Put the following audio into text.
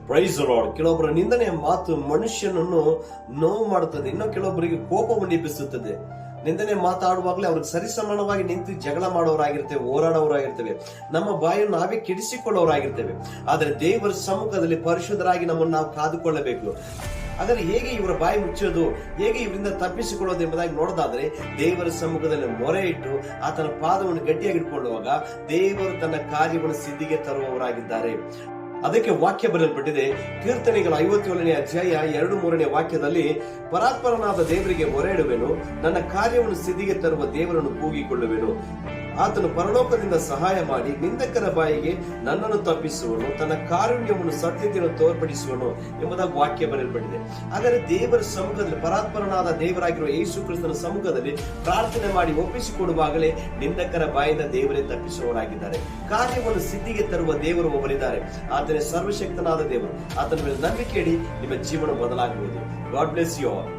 Price lord. ಕೆಲವೊಬ್ಬರ ನಿಂದನೆಯ ಮಾತು ಮನುಷ್ಯನನ್ನು ನೋವು ಮಾಡುತ್ತದೆ, ಇನ್ನು ಕೆಲವೊಬ್ಬರಿಗೆ ಕೋಪವನ್ನು ಎಬ್ಬಿಸುತ್ತದೆ. ನಿಂದನೆ ಮಾತಾಡುವಾಗಲೇ ಅವ್ರಿಗೆ ಸರಿಸಮಾನವಾಗಿ ನಿಂತು ಜಗಳ ಮಾಡೋರಾಗಿರ್ತೇವೆ, ಹೋರಾಡೋರಾಗಿರ್ತೇವೆ, ನಮ್ಮ ಬಾಯನ್ನು ನಾವೇ ಕೆಡಿಸಿಕೊಳ್ಳೋರಾಗಿರ್ತೇವೆ. ಆದರೆ ದೇವರ ಸಮ್ಮುಖದಲ್ಲಿ ಪರಿಶುದ್ಧರಾಗಿ ನಮ್ಮನ್ನು ನಾವು ಕಾದುಕೊಳ್ಳಬೇಕು. ಹಾಗಾದ್ರೆ ಹೇಗೆ ಇವರ ಬಾಯಿ ಮುಚ್ಚೋದು, ಹೇಗೆ ಇವರಿಂದ ತಪ್ಪಿಸಿಕೊಳ್ಳೋದು ಎಂಬುದಾಗಿ ನೋಡೋದಾದ್ರೆ, ದೇವರ ಸಮ್ಮುಖದಲ್ಲಿ ಮೊರೆ ಇಟ್ಟು ಆತನ ಪಾದವನ್ನು ಗಟ್ಟಿಯಾಗಿ ಇಟ್ಕೊಳ್ಳುವಾಗ ದೇವರು ತನ್ನ ಕಾರ್ಯವನ್ನು ಸಿದ್ಧಿಗೆ ತರುವವರಾಗಿದ್ದಾರೆ. ಅದಕ್ಕೆ ವಾಕ್ಯ ಬರೆಯಲ್ಪಟ್ಟಿದೆ. ಕೀರ್ತನೆಗಳ 57ನೇ ಅಧ್ಯಾಯ 2-3ನೇ ವಾಕ್ಯದಲ್ಲಿ, ಪರಾತ್ಪರನಾದ ದೇವರಿಗೆ ಮೊರೆ ಇಡುವೆನು, ನನ್ನ ಕಾರ್ಯವನ್ನು ಸಿದ್ಧಿಗೆ ತರುವ ದೇವರನ್ನು ಕೂಗಿಕೊಳ್ಳುವೆನು. ಆತನು ಪರಲೋಕದಿಂದ ಸಹಾಯ ಮಾಡಿ ನಿಂದಕರ ಬಾಯಿಗೆ ನನ್ನನ್ನು ತಪ್ಪಿಸುವನು, ತನ್ನ ಕಾರುಣ್ಯವನ್ನು ಸತ್ಯತೆಯನ್ನು ತೋರ್ಪಡಿಸುವನು ಎಂಬುದಾಗಿ ವಾಕ್ಯ ಬರೆಯಲ್ಪಟ್ಟಿದೆ. ಹಾಗಾದರೆ ದೇವರ ಸಮ್ಮುಖದಲ್ಲಿ, ಪರಾತ್ಪರನಾದ ದೇವರಾಗಿರುವ ಯೇಸು ಕ್ರಿಸ್ತನ ಸಮ್ಮುಖದಲ್ಲಿ ಪ್ರಾರ್ಥನೆ ಮಾಡಿ ಒಪ್ಪಿಸಿಕೊಡುವಾಗಲೇ ನಿಂದಕರ ಬಾಯಿಂದ ದೇವರೇ ತಪ್ಪಿಸುವವರಾಗಿದ್ದಾರೆ. ಕಾರ್ಯವನ್ನು ಸಿದ್ಧಿಗೆ ತರುವ ದೇವರು ಒಬ್ಬರಿದ್ದಾರೆ. ಆತನೇ ಸರ್ವಶಕ್ತನಾದ ದೇವರು. ಆತನ ಮೇಲೆ ನಂಬಿಕೆ ಇಡಿ, ನಿಮ್ಮ ಜೀವನ ಬದಲಾಗುವುದು. God bless you all.